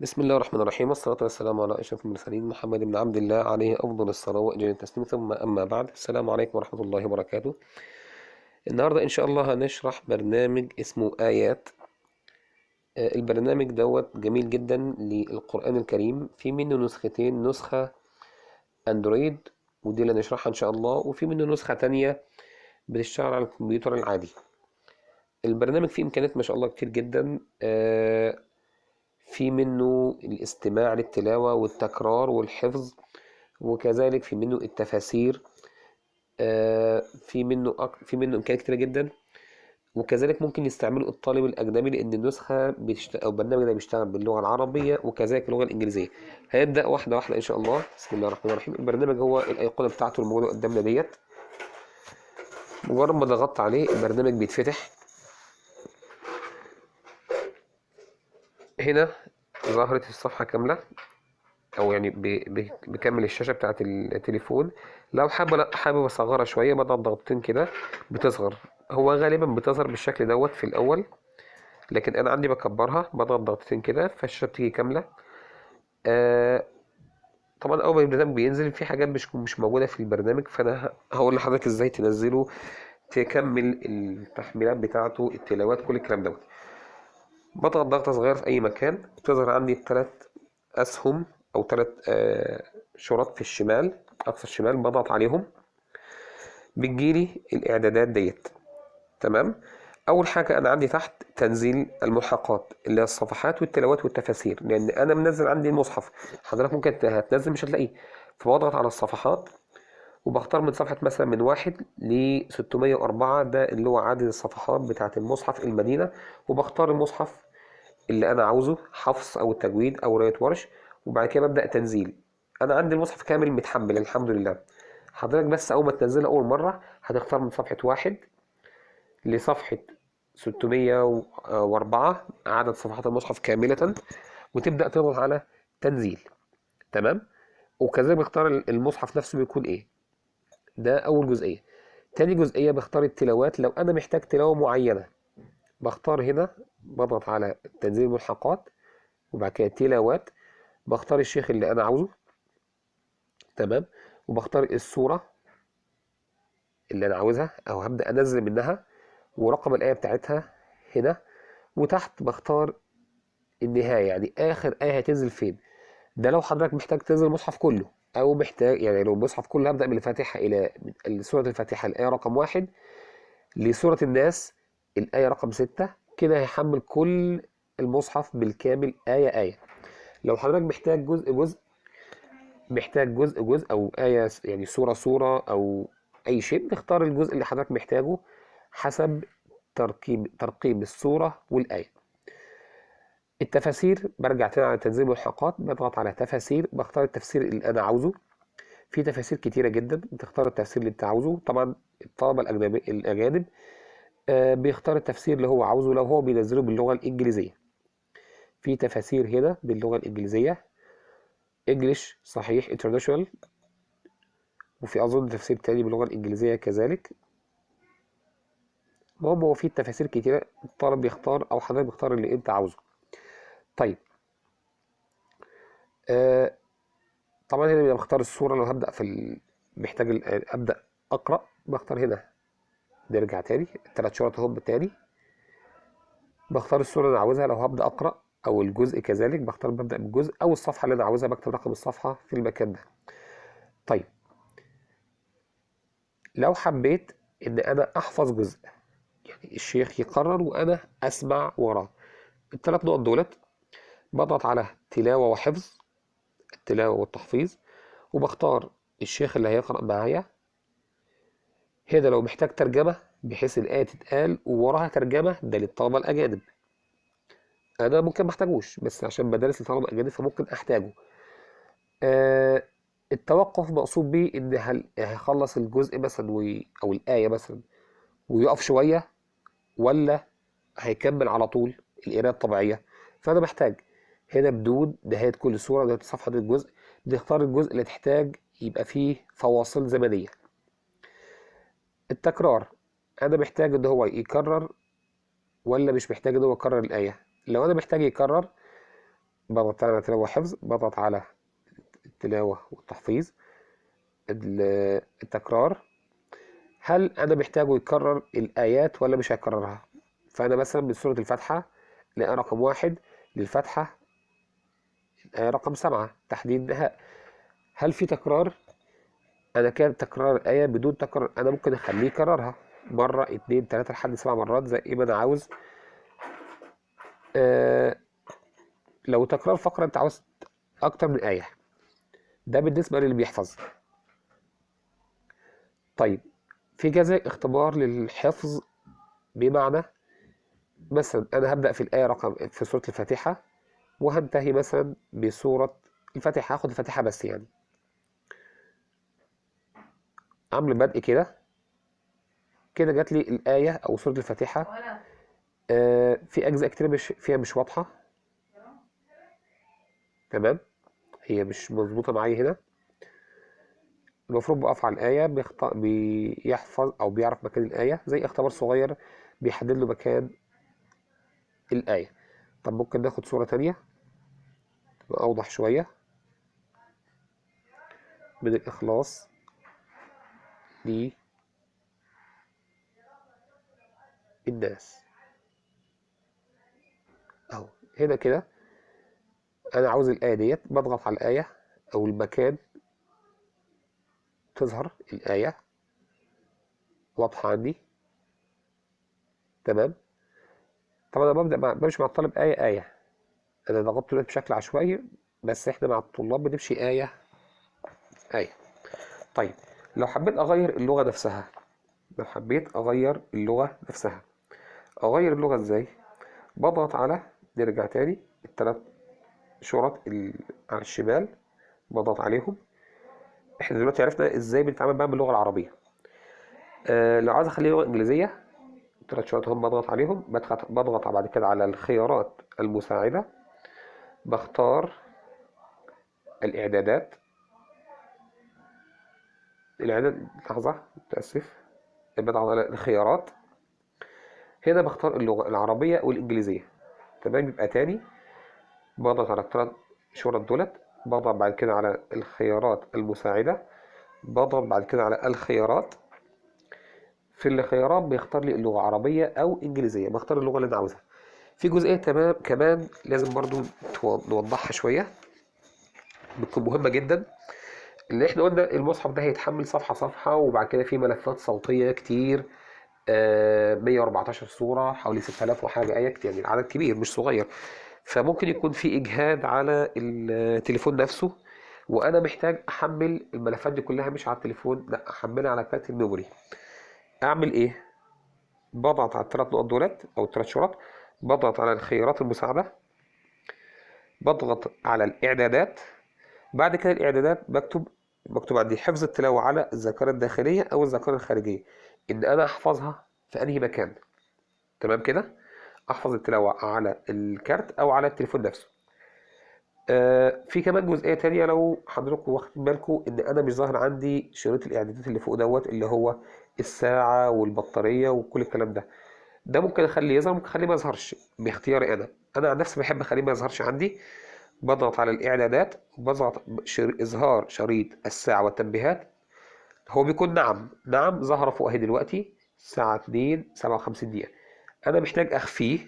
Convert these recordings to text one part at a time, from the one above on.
بسم الله الرحمن الرحيم، والصلاة والسلام على أشرف المرسلين محمد بن عبد الله عليه أفضل الصلاة وأجل التسليم، ثم أما بعد. السلام عليكم ورحمة الله وبركاته. النهاردة إن شاء الله هنشرح برنامج اسمه آيات. البرنامج دوت جميل جدا للقرآن الكريم. في منه نسختين، نسخة أندرويد ودي اللي هنشرحها إن شاء الله، وفي منه نسخة تانية بتشتغل على الكمبيوتر العادي. البرنامج فيه إمكانيات ما شاء الله كتير جدا. في منه الاستماع للتلاوة والتكرار والحفظ، وكذلك في منه التفاسير. في منه إمكانيات كتيرة جدا، وكذلك ممكن يستعمله الطالب الأجنبي، لأن النسخة أو البرنامج ده بيشتغل باللغة العربية وكذلك اللغة الإنجليزية. هنبدأ واحدة واحدة إن شاء الله. بسم الله الرحمن الرحيم. البرنامج هو الأيقونة بتاعته الموجودة قدامنا ديت. مجرد ما ضغطت عليه البرنامج بيتفتح. هنا ظهرت الصفحة كاملة، او يعني بكمل الشاشه بتاعه التليفون. لو حابب اصغرها شويه بضغط ضغطتين كده بتصغر. هو غالبا بتظهر بالشكل دوت في الاول، لكن انا عندي بكبرها بضغط ضغطتين كده فالشاشه بتيجي كامله. آه طبعا اول ما البرنامج بينزل في حاجات مش موجوده في البرنامج، فانا هقول لحضرتك ازاي تنزله، تكمل التحميلات بتاعته، التلاوات، كل الكلام دوت. بضغط ضغطه صغيره في اي مكان بتظهر عندي 3 اسهم او 3 شرط في الشمال، اقصى الشمال، بضغط عليهم بتجيلي الاعدادات ديت. تمام. اول حاجه انا عندي تحت تنزيل الملحقات اللي هي الصفحات والتلاوات والتفاسير، لان انا منزل عندي المصحف. حضرتك ممكن هتنزل مش هتلاقيه، فبضغط على الصفحات وبختار من صفحة مثلا من 1 ل 604، ده اللي هو عدد الصفحات بتاعة المصحف المدينة، وبختار المصحف اللي انا عاوزه، حفص او التجويد او رواية ورش، وبعد كده ببدأ تنزيل. انا عندي المصحف كامل متحمل الحمد لله. حضرتك بس اول ما تنزله اول مرة هتختار من صفحة 1 لصفحة 604 عدد صفحات المصحف كاملة، وتبدأ تضغط على تنزيل. تمام. وكذلك بختار المصحف نفسه بيكون ايه. ده اول جزئية. تاني جزئية بختار التلاوات. لو انا محتاج تلاوة معينة بختار هنا، بضغط على تنزيل الملحقات وبعد كده تلاوات، بختار الشيخ اللي انا عاوزه. تمام. وبختار السورة اللي انا عاوزها او هبدأ انزل منها، ورقم الآية بتاعتها هنا. وتحت بختار النهاية، يعني آخر آية هتنزل فين. ده لو حضرتك محتاج تنزل المصحف كله، أو محتاج يعني لو المصحف كله هبدأ من الفاتحة من سورة الفاتحة الآية رقم 1 لسورة الناس الآية رقم 6، كده هيحمل كل المصحف بالكامل آية آية. لو حضرتك محتاج جزء جزء، محتاج جزء جزء أو آية يعني سورة سورة أو أي شيء، تختار الجزء اللي حضرتك محتاجه حسب ترقيم السورة والآية. التفاسير برجع تاني على تنزيل ملحقات، بضغط على تفاسير، بختار التفسير اللي أنا عاوزه. في تفاسير كتيرة جدا، بتختار التفسير اللي أنت عاوزه. طبعا الطلبة الأجانب بيختار التفسير اللي هو عاوزه لو هو بينزله باللغة الإنجليزية. في تفاسير هنا باللغة الإنجليزية، English صحيح International، وفي أظن تفسير تاني باللغة الإنجليزية كذلك. المهم هو في تفاسير كتيرة، الطالب بيختار أو حضرتك بيختار اللي أنت عاوزه. طيب. آه طبعا هنا بختار الصورة. لو هبدأ محتاج أبدأ أقرأ، بختار هنا. نرجع تاني ال3 شرط اهم تاني، بختار الصورة اللي أنا عاوزها. لو هبدأ أقرأ أو الجزء كذلك ببدأ بالجزء أو الصفحة اللي أنا عاوزها، بكتب رقم الصفحة في المكان ده. طيب. لو حبيت إن أنا أحفظ جزء، يعني الشيخ يقرر وأنا أسمع وراه، ال3 نقط دولت بضغط على تلاوة وحفظ، التلاوة والتحفيظ، وبختار الشيخ اللي هيقرأ معايا. هنا لو محتاج ترجمة بحيث الآية تتقال ووراها ترجمة، ده للطلبة الأجانب. أنا ممكن محتاجوش، بس عشان بدرس لطلبة أجانب فممكن أحتاجه. آه التوقف مقصود بيه إن هل هيخلص الجزء مثلا أو الآية مثلا ويقف شوية، ولا هيكمل على طول القراءة الطبيعية. فأنا محتاج هنا بدون نهاية كل سورة، نهاية الصفحة دي الجزء، نختار الجزء اللي تحتاج يبقى فيه فواصل زمنية. التكرار، أنا محتاج إن هو يكرر ولا مش محتاج إن هو يكرر الآية. لو أنا محتاج يكرر بضغط على تلاوة وحفظ، بضغط على التلاوة والتحفيظ، التكرار. هل أنا محتاجه يكرر الآيات ولا مش هيكررها؟ فأنا مثلا من سورة الفاتحة الآية رقم 1 للفاتحة الآية رقم 7 تحديد، هل في تكرار؟ أنا كان تكرار الآية بدون تكرار أنا ممكن أخليه يكررها مرة 2 3 لحد 7 مرات زي ما أنا عاوز. آه لو تكرار فقرة أنت عاوز أكتر من آية، ده بالنسبة للي بيحفظ. طيب في كذا اختبار للحفظ، بمعنى مثلا أنا هبدأ في الآية رقم في سورة الفاتحة وهنتهي مثلا بسورة الفاتحة، هاخد الفاتحة بس يعني عامل بدء كده، كده جات لي الآية أو سورة الفاتحة. في أجزاء كتير مش واضحة، تمام، هي مش مظبوطة معايا هنا. المفروض بقف على الآية بيحفظ أو بيعرف مكان الآية زي اختبار صغير بيحدد له مكان الآية. طب ممكن ناخد صورة تانية تبقى أوضح شوية من الإخلاص للناس أهو. هنا كده أنا عاوز الآية ديت، بضغط على الآية أو المكان تظهر الآية واضحة عندي، تمام. طبعا أنا بمشي مع الطالب آية آية، أنا ضغطت دلوقتي بشكل عشوائي بس إحنا مع الطلاب بنمشي آية آية. طيب لو حبيت أغير اللغة نفسها، أغير اللغة إزاي؟ بضغط على، نرجع تاني التلات شرط على الشمال، بضغط عليهم. إحنا دلوقتي عرفنا إزاي بنتعامل بقى باللغة العربية. لو عايز أخليه لغة إنجليزية، التلات شرط هم بضغط عليهم، بضغط بعد كده على الخيارات المساعدة، بختار الإعدادات. لحظة متأسف، بضغط على الخيارات، هنا بختار اللغة العربية والإنجليزية، تمام. يبقى تاني بضغط على الثلاث شرط دولت، بضغط بعد كده على الخيارات المساعدة، بضغط بعد كده على الخيارات. في الخيارات بيختار لي اللغة عربية أو إنجليزية، بختار اللغة اللي أنا عاوزها. في جزئية تمام كمان لازم برضو نوضحها شوية، بتكون مهمة جدا. اللي احنا قلنا المصحف ده هيتحمل صفحة صفحة، وبعد كده في ملفات صوتية كتير، 114 صورة، حوالي 6000 وحاجة آية، يعني العدد كبير مش صغير. فممكن يكون في إجهاد على التليفون نفسه، وأنا محتاج أحمل الملفات دي كلها مش على التليفون، لا أحملها على كارت الميموري. أعمل إيه؟ بضغط على الثلاث نقط دولت أو الثلاث شرط، بضغط على الخيارات المساعدة، بضغط على الإعدادات. بعد كده الإعدادات مكتوب عندي حفظ التلاوة على الذاكرة الداخلية أو الذاكرة الخارجية، إن أنا أحفظها في أنهي مكان، تمام كده. أحفظ التلاوة على الكارت أو على التليفون نفسه. في كمان جزئية تانية لو حضراتكم واخدين بالكم، إن أنا مش ظاهر عندي شريط الإعدادات اللي فوق دوت، اللي هو الساعة والبطارية وكل الكلام ده. ده ممكن أخليه يظهر، ممكن أخليه ما يظهرش باختياري أنا عن نفسي بحب أخليه ما يظهرش عندي. بضغط على الإعدادات وبضغط إظهار شريط الساعة والتنبيهات، هو بيكون نعم ظهر فوق اهي دلوقتي الساعة 2:57. أنا محتاج أخفيه،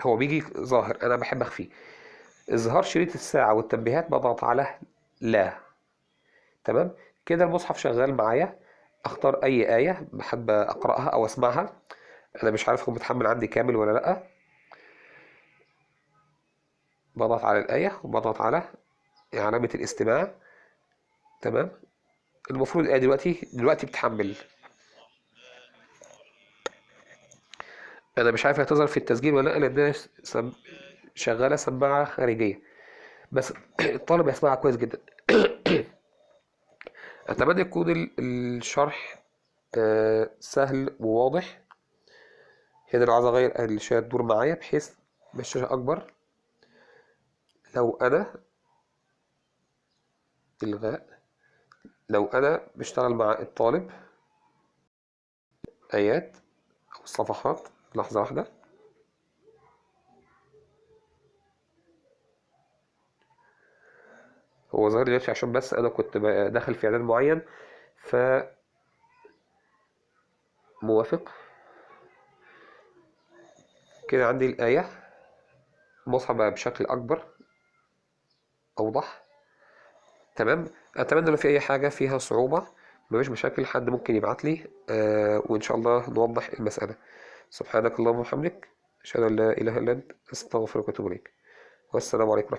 هو بيجي ظاهر أنا بحب أخفيه. إظهار شريط الساعة والتنبيهات بضغط على لا، تمام كده المصحف شغال معايا. أختار أي آية بحب أقرأها أو أسمعها، أنا مش عارف هو متحمل عندي كامل ولا لأ. بضغط على الآية وبضغط على علامة الاستماع، تمام. المفروض الآية دلوقتي بتحمل، أنا مش عارف هتظهر في التسجيل ولا لأ لأنها شغالة سماعة خارجية، بس الطالب يسمعها كويس جدا. أتمنى يكون الشرح سهل وواضح. هنا لو عايز أغير الشاشة تدور معايا بحيث ما الشاشة أكبر، لو أنا إلغاء، لو أنا بشتغل مع الطالب آيات أو صفحات، لحظة واحدة. هو ظاهر لي دلوقتي عشان بس انا كنت داخل في اعداد معين، فموافق. كده عندي الآية، المصحف بقى بشكل أكبر، أوضح. تمام. أتمنى لو في أي حاجة فيها صعوبة مفيش مشاكل، حد ممكن يبعت لي وإن شاء الله نوضح المسألة. سبحانك اللهم وبحمدك، أشهد أن لا إله إلا أنت، أستغفرك وأتوب إليك. والسلام عليكم ورحمة الله.